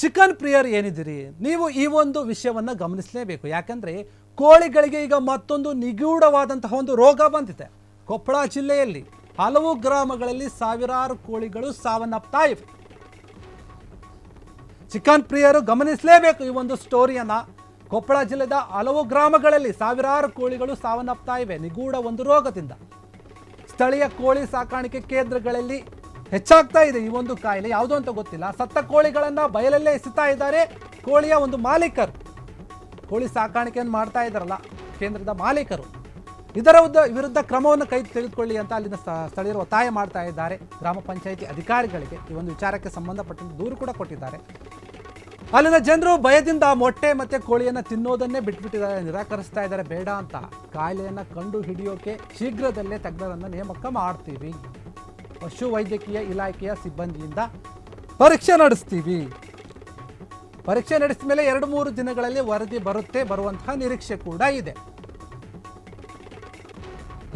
Chicken ಪ್ರಿಯರ್ ಏನಿದ್ದೀರಿ ನೀವು ಈ ಒಂದು ವಿಷಯವನ್ನು ಗಮನಿಸಲೇಬೇಕು. ಯಾಕಂದರೆ ಕೋಳಿಗಳಿಗೆ ಈಗ ಮತ್ತೊಂದು ನಿಗೂಢವಾದಂತಹ ಒಂದು ರೋಗ ಬಂದಿದೆ. ಕೊಪ್ಪಳ ಜಿಲ್ಲೆಯಲ್ಲಿ ಹಲವು ಗ್ರಾಮಗಳಲ್ಲಿ ಸಾವಿರಾರು ಕೋಳಿಗಳು ಸಾವನ್ನಪ್ತಾ ಇವೆ. ಚಿಕನ್ ಪ್ರಿಯರು ಗಮನಿಸಲೇಬೇಕು ಈ ಒಂದು ಸ್ಟೋರಿಯನ್ನು. ಕೊಪ್ಪಳ ಜಿಲ್ಲೆಯ ಹಲವು ಗ್ರಾಮಗಳಲ್ಲಿ ಸಾವಿರಾರು ಕೋಳಿಗಳು ಸಾವನ್ನಪ್ತಾ ಇವೆ ನಿಗೂಢ ಒಂದು ರೋಗದಿಂದ. ಸ್ಥಳೀಯ ಕೋಳಿ ಸಾಕಾಣಿಕೆ ಕೇಂದ್ರಗಳಲ್ಲಿ ಹೆಚ್ಚಾಗ್ತಾ ಇದೆ ಈ ಒಂದು ಕಾಯಿಲೆ. ಯಾವುದೋ ಅಂತ ಗೊತ್ತಿಲ್ಲ. ಸತ್ತ ಕೋಳಿಗಳನ್ನು ಬಯಲಲ್ಲೇ ಎಸಿತಾ ಇದ್ದಾರೆ ಕೋಳಿಯ ಒಂದು ಮಾಲೀಕರು. ಕೋಳಿ ಸಾಕಾಣಿಕೆಯನ್ನು ಮಾಡ್ತಾ ಇದ್ದಾರಲ್ಲ ಕೇಂದ್ರದ ಮಾಲೀಕರು, ಇದರ ವಿರುದ್ಧ ಕ್ರಮವನ್ನು ತೆಗೆದುಕೊಳ್ಳಿ ಅಂತ ಅಲ್ಲಿನ ಸ್ಥಳೀಯರು ಒತ್ತಾಯ ಮಾಡ್ತಾ ಇದ್ದಾರೆ. ಗ್ರಾಮ ಪಂಚಾಯಿತಿ ಅಧಿಕಾರಿಗಳಿಗೆ ಈ ಒಂದು ವಿಚಾರಕ್ಕೆ ಸಂಬಂಧಪಟ್ಟಂತೆ ದೂರು ಕೂಡ ಕೊಟ್ಟಿದ್ದಾರೆ. ಅಲ್ಲಿನ ಜನರು ಭಯದಿಂದ ಮೊಟ್ಟೆ ಮತ್ತು ಕೋಳಿಯನ್ನು ತಿನ್ನೋದನ್ನೇ ಬಿಟ್ಬಿಟ್ಟಿದ್ದಾರೆ, ನಿರಾಕರಿಸ್ತಾ ಇದ್ದಾರೆ ಬೇಡ ಅಂತ. ಕಾಯಿಲೆಯನ್ನು ಕಂಡು ಹಿಡಿಯೋಕೆ ಶೀಘ್ರದಲ್ಲೇ ತಜ್ಞರನ್ನು ನೇಮಕ ಮಾಡ್ತೀವಿ, ಪಶು ವೈದ್ಯಕೀಯ ಇಲಾಖೆಯ ಸಿಬ್ಬಂದಿಯಿಂದ ಪರೀಕ್ಷೆ ನಡೆಸ್ತೀವಿ, ಪರೀಕ್ಷೆ ನಡೆಸಿದ ಮೇಲೆ 2-3 ದಿನಗಳಲ್ಲಿ ವರದಿ ಬರುವಂತಹ ನಿರೀಕ್ಷೆ ಕೂಡ ಇದೆ.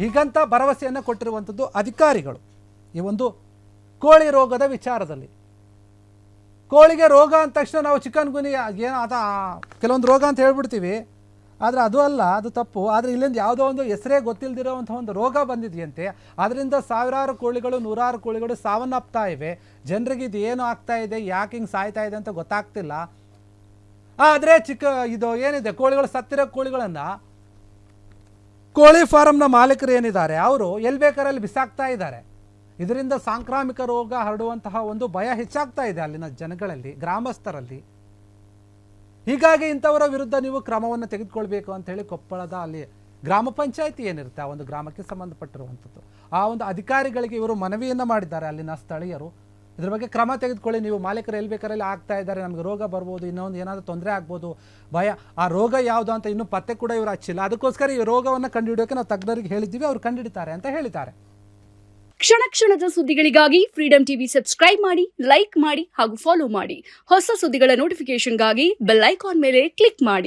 ಹೀಗಂತ ಭರವಸೆಯನ್ನು ಕೊಟ್ಟಿರುವಂಥದ್ದು ಅಧಿಕಾರಿಗಳು ಈ ಒಂದು ಕೋಳಿ ರೋಗದ ವಿಚಾರದಲ್ಲಿ. ಕೋಳಿಗೆ ರೋಗ ಅಂದ ತಕ್ಷಣ ನಾವು ಚಿಕನ್ ಗುನಿಯಾ ಏನೋ ಕೆಲವೊಂದು ರೋಗ ಅಂತ ಹೇಳ್ಬಿಡ್ತೀವಿ, ಆದರೆ ಅದು ಅಲ್ಲ, ಅದು ತಪ್ಪು. ಆದರೆ ಇಲ್ಲಿಂದ ಯಾವುದೋ ಒಂದು ಹೆಸರೇ ಗೊತ್ತಿಲ್ಲದಿರೋವಂಥ ಒಂದು ರೋಗ ಬಂದಿದೆಯಂತೆ. ಅದರಿಂದ ಸಾವಿರಾರು ಕೋಳಿಗಳು, ನೂರಾರು ಕೋಳಿಗಳು ಸಾವನ್ನಪ್ತಾ ಇವೆ. ಜನರಿಗೆ ಇದು ಏನು ಆಗ್ತಾ ಇದೆ, ಯಾಕೆ ಹಿಂಗೆ ಸಾಯ್ತಾ ಇದೆ ಅಂತ ಗೊತ್ತಾಗ್ತಿಲ್ಲ. ಆದರೆ ಇದು ಏನಿದೆ ಕೋಳಿಗಳು, ಸತ್ತಿರೋ ಕೋಳಿಗಳನ್ನು ಕೋಳಿ ಫಾರಮ್ನ ಮಾಲೀಕರು ಏನಿದ್ದಾರೆ ಅವರು ಎಲ್ಲಿ ಬೇಕಾರಲ್ಲಿ ಬಿಸಾಕ್ತಾ ಇದ್ದಾರೆ. ಇದರಿಂದ ಸಾಂಕ್ರಾಮಿಕ ರೋಗ ಹರಡುವಂತಹ ಒಂದು ಭಯ ಹೆಚ್ಚಾಗ್ತಾ ಇದೆ ಅಲ್ಲಿನ ಜನಗಳಲ್ಲಿ, ಗ್ರಾಮಸ್ಥರಲ್ಲಿ. ಹೀಗಾಗಿ ಇಂಥವರ ವಿರುದ್ಧ ನೀವು ಕ್ರಮವನ್ನು ತೆಗೆದುಕೊಳ್ಬೇಕು ಅಂತ ಹೇಳಿ ಕೊಪ್ಪಳದ ಅಲ್ಲಿ ಗ್ರಾಮ ಪಂಚಾಯಿತಿ ಏನಿರುತ್ತೆ ಆ ಒಂದು ಗ್ರಾಮಕ್ಕೆ ಸಂಬಂಧಪಟ್ಟಿರುವಂಥದ್ದು ಆ ಒಂದು ಅಧಿಕಾರಿಗಳಿಗೆ ಇವರು ಮನವಿಯನ್ನು ಮಾಡಿದ್ದಾರೆ. ಅಲ್ಲಿನ ಸ್ಥಳೀಯರು ಇದ್ರ ಬಗ್ಗೆ ಕ್ರಮ ತೆಗೆದುಕೊಳ್ಳಿ, ನೀವು ಮಾಲೀಕರು ಎಲ್ಲಿ ಬೇಕಾರಲ್ಲಿ ಆಗ್ತಾ ಇದ್ದಾರೆ, ನಮಗೆ ರೋಗ ಬರ್ಬೋದು, ಇನ್ನೊಂದು ಏನಾದರೂ ತೊಂದರೆ ಆಗ್ಬೋದು, ಭಯ. ಆ ರೋಗ ಯಾವುದು ಅಂತ ಇನ್ನೂ ಪತ್ತೆ ಕೂಡ ಇವರು ಹಚ್ಚಿಲ್ಲ. ಅದಕ್ಕೋಸ್ಕರ ಈ ರೋಗವನ್ನು ಕಂಡುಹಿಡಿಯೋಕೆ ನಾವು ತಜ್ಞರಿಗೆ ಹೇಳಿದ್ದೀವಿ, ಅವ್ರು ಕಂಡುಹಿಡಿತಾರೆ ಅಂತ ಹೇಳಿದ್ದಾರೆ. ಕ್ಷಣ ಕ್ಷಣದ ಸುದ್ದಿಗಳಿಗಾಗಿ ಫ್ರೀಡಂ ಟಿವಿ ಸಬ್ಸ್ಕ್ರೈಬ್ ಮಾಡಿ, ಲೈಕ್ ಮಾಡಿ ಹಾಗೂ ಫಾಲೋ ಮಾಡಿ. ಹೊಸ ಸುದ್ದಿಗಳ ನೋಟಿಫಿಕೇಶನ್ಗಾಗಿ ಬೆಲ್ ಐಕಾನ್ ಮೇಲೆ ಕ್ಲಿಕ್ ಮಾಡಿ.